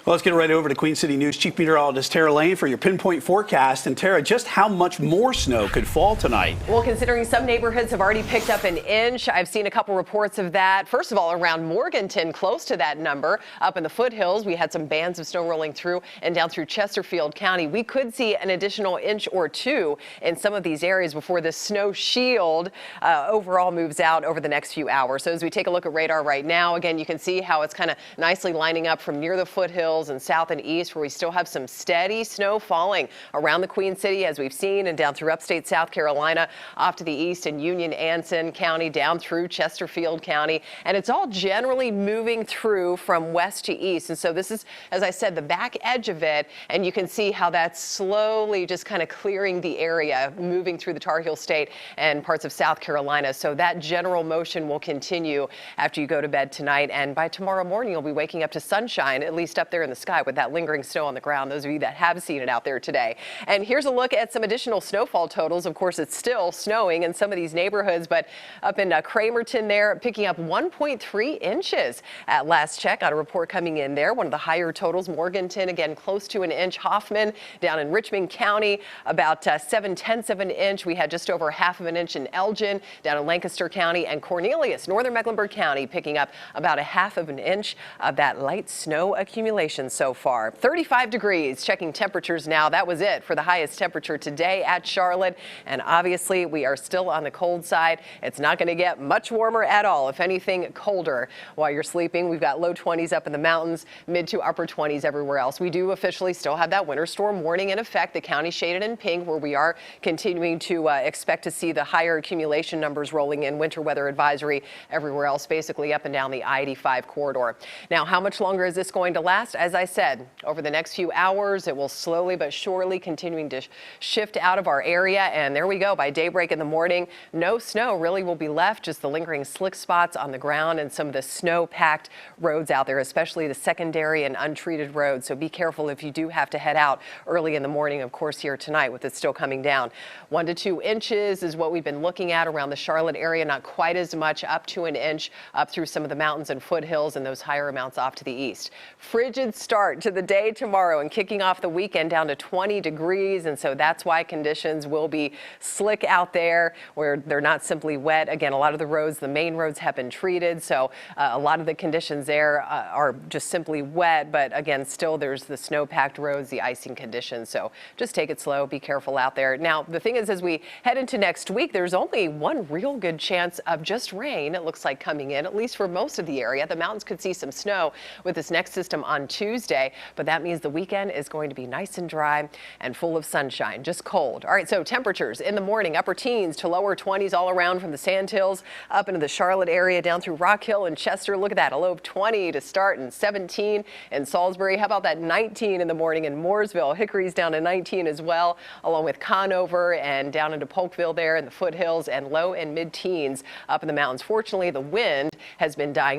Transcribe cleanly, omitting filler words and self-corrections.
Well, let's get right over to Queen City News Chief Meteorologist Tara Lane for your pinpoint forecast. And Tara, just how much more snow could fall tonight? Well, considering some neighborhoods have already picked up an inch, I've seen a couple reports of that. First of all, around Morganton, close to that number. Up in the foothills, we had some bands of snow rolling through and down through Chesterfield County. We could see an additional inch or two in some of these areas before the snow shield overall moves out over the next few hours. So as we take a look at radar right now, again, you can see how it's kind of nicely lining up from near the foothills and south and east, where we still have some steady snow falling around the Queen City, as we've seen, and down through upstate South Carolina, off to the east in Union Anson County, down through Chesterfield County. And it's all generally moving through from west to east. And so this is, as I said, the back edge of it. And you can see how that's slowly just kind of clearing the area, moving through the Tar Heel State and parts of South Carolina. So that general motion will continue after you go to bed tonight. And by tomorrow morning, you'll be waking up to sunshine, at least up there in the sky with that lingering snow on the ground, those of you that have seen it out there today. And here's a look at some additional snowfall totals. Of course, it's still snowing in some of these neighborhoods, but up in Cramerton there, picking up 1.3 inches at last check on a report coming in there. One of the higher totals. Morganton, again, close to an inch. Hoffman down in Richmond County, about 7/10 of an inch. We had just over half of an inch in Elgin, down in Lancaster County, and Cornelius, northern Mecklenburg County, picking up about a half of an inch of that light snow accumulation so far. 35 degrees, checking temperatures now. That was it for the highest temperature today at Charlotte. And obviously, we are still on the cold side. It's not going to get much warmer at all. If anything, colder while you're sleeping. We've got low 20s up in the mountains, mid to upper 20s everywhere else. We do officially still have that winter storm warning in effect. The county shaded in pink, where we are continuing to expect to see the higher accumulation numbers rolling in. Winter weather advisory everywhere else, basically up and down the I-85 corridor. Now, how much longer is this going to last? As I said, over the next few hours, it will slowly but surely continuing to shift out of our area. And there we go. By daybreak in the morning, no snow really will be left, just the lingering slick spots on the ground and some of the snow-packed roads out there, especially the secondary and untreated roads. So be careful if you do have to head out early in the morning, of course, here tonight with it still coming down. 1 to 2 inches is what we've been looking at around the Charlotte area. Not quite as much, up to an inch up through some of the mountains and foothills and those higher amounts off to the east. Frigid start to the day tomorrow and kicking off the weekend down to 20 degrees. And so that's why conditions will be slick out there, where they're not simply wet. Again, a lot of the roads, the main roads, have been treated. So a lot of the conditions there are just simply wet. But again, still there's the snow-packed roads, the icing conditions. So just take it slow. Be careful out there. Now, the thing is, as we head into next week, there's only one real good chance of just rain, it looks like, coming in, at least for most of the area. The mountains could see some snow with this next system on Tuesday, but that means the weekend is going to be nice and dry and full of sunshine, just cold. All right, so temperatures in the morning, upper teens to lower 20s all around from the Sandhills up into the Charlotte area, down through Rock Hill and Chester. Look at that, a low of 20 to start and 17 in Salisbury. How about that 19 in the morning in Mooresville? Hickory's down to 19 as well, along with Conover and down into Polkville there in the foothills, and low and mid-teens up in the mountains. Fortunately, the wind has been dying down.